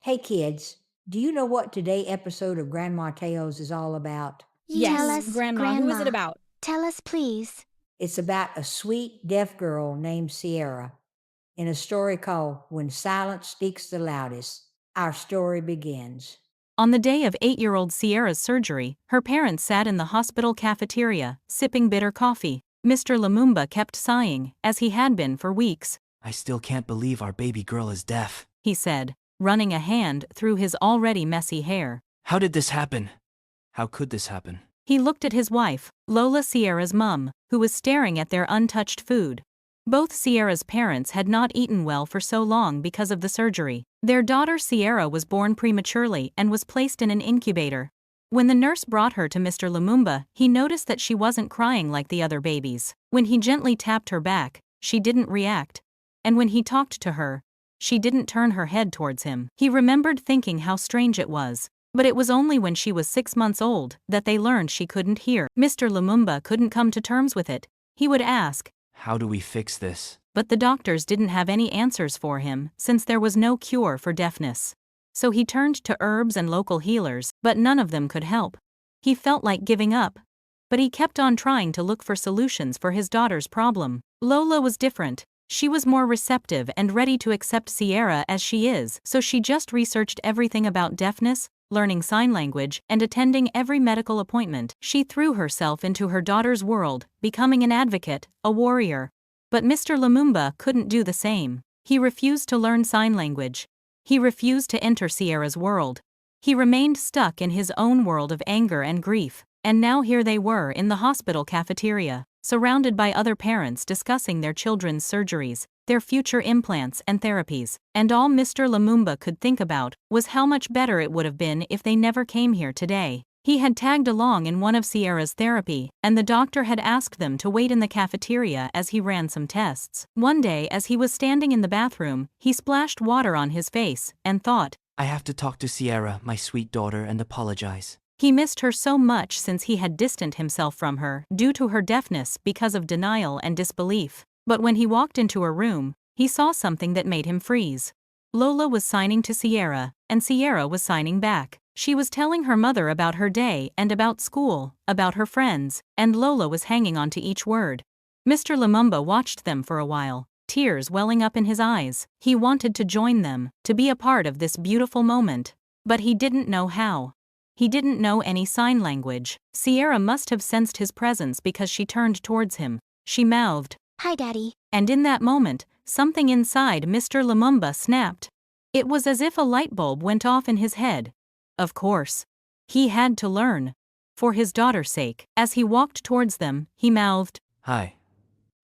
Hey kids, do you know what today episode of Grandma Tales is all about? Tell Yes, us, Grandma, who is it Grandma. about? Tell us, please. It's about a sweet deaf girl named Sierra in a story called When Silence Speaks the Loudest. Our story begins. On the day of 8-year-old Sierra's surgery, her parents sat in the hospital cafeteria, sipping bitter coffee. Mr. Lumumba kept sighing, as he had been for weeks. I still can't believe our baby girl is deaf. He said, running a hand through his already messy hair. How did this happen? How could this happen? He looked at his wife, Lola, Sierra's mum, who was staring at their untouched food. Both Sierra's parents had not eaten well for so long because of the surgery. Their daughter Sierra was born prematurely and was placed in an incubator. When the nurse brought her to Mr. Lumumba, he noticed that she wasn't crying like the other babies. When he gently tapped her back, she didn't react. And when he talked to her, she didn't turn her head towards him. He remembered thinking how strange it was. But it was only when she was 6 months old that they learned she couldn't hear. Mr. Lumumba couldn't come to terms with it. He would ask, How do we fix this? but the doctors didn't have any answers for him since there was no cure for deafness. So he turned to herbs and local healers, but none of them could help. He felt like giving up. But he kept on trying to look for solutions for his daughter's problem. Lola was different. She was more receptive and ready to accept Sierra as she is, so she just researched everything about deafness, learning sign language, and attending every medical appointment. She threw herself into her daughter's world, becoming an advocate, a warrior. But Mr. Lumumba couldn't do the same. He refused to learn sign language. He refused to enter Sierra's world. He remained stuck in his own world of anger and grief. And now here they were in the hospital cafeteria, surrounded by other parents discussing their children's surgeries, their future implants and therapies. And all Mr. Lumumba could think about was how much better it would have been if they never came here today. He had tagged along in one of Sierra's therapy, and the doctor had asked them to wait in the cafeteria as he ran some tests. One day, as he was standing in the bathroom, he splashed water on his face and thought, I have to talk to Sierra, my sweet daughter, and apologize. he missed her so much since he had distanced himself from her due to her deafness because of denial and disbelief. But when he walked into her room, he saw something that made him freeze. Lola was signing to Sierra, and Sierra was signing back. She was telling her mother about her day and about school, about her friends, and Lola was hanging on to each word. Mr. Lumumba watched them for a while, tears welling up in his eyes. He wanted to join them, to be a part of this beautiful moment. But he didn't know how. He didn't know any sign language. Sierra must have sensed his presence because she turned towards him. She mouthed, Hi, Daddy. and in that moment, something inside Mr. Lumumba snapped. It was as if a light bulb went off in his head. Of course. He had to learn. For his daughter's sake. As he walked towards them, he mouthed, Hi.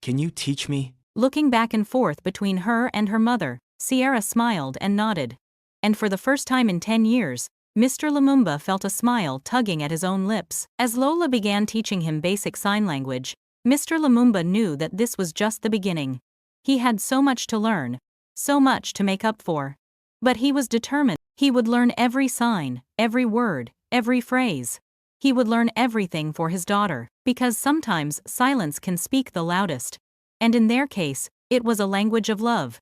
Can you teach me? looking back and forth between her and her mother. Sierra smiled and nodded. And for the first time in 10 years, Mr. Lumumba felt a smile tugging at his own lips. As Lola began teaching him basic sign language, Mr. Lumumba knew that this was just the beginning. He had so much to learn, so much to make up for. But he was determined. He would learn every sign, every word, every phrase. He would learn everything for his daughter, because sometimes silence can speak the loudest. And in their case, it was a language of love.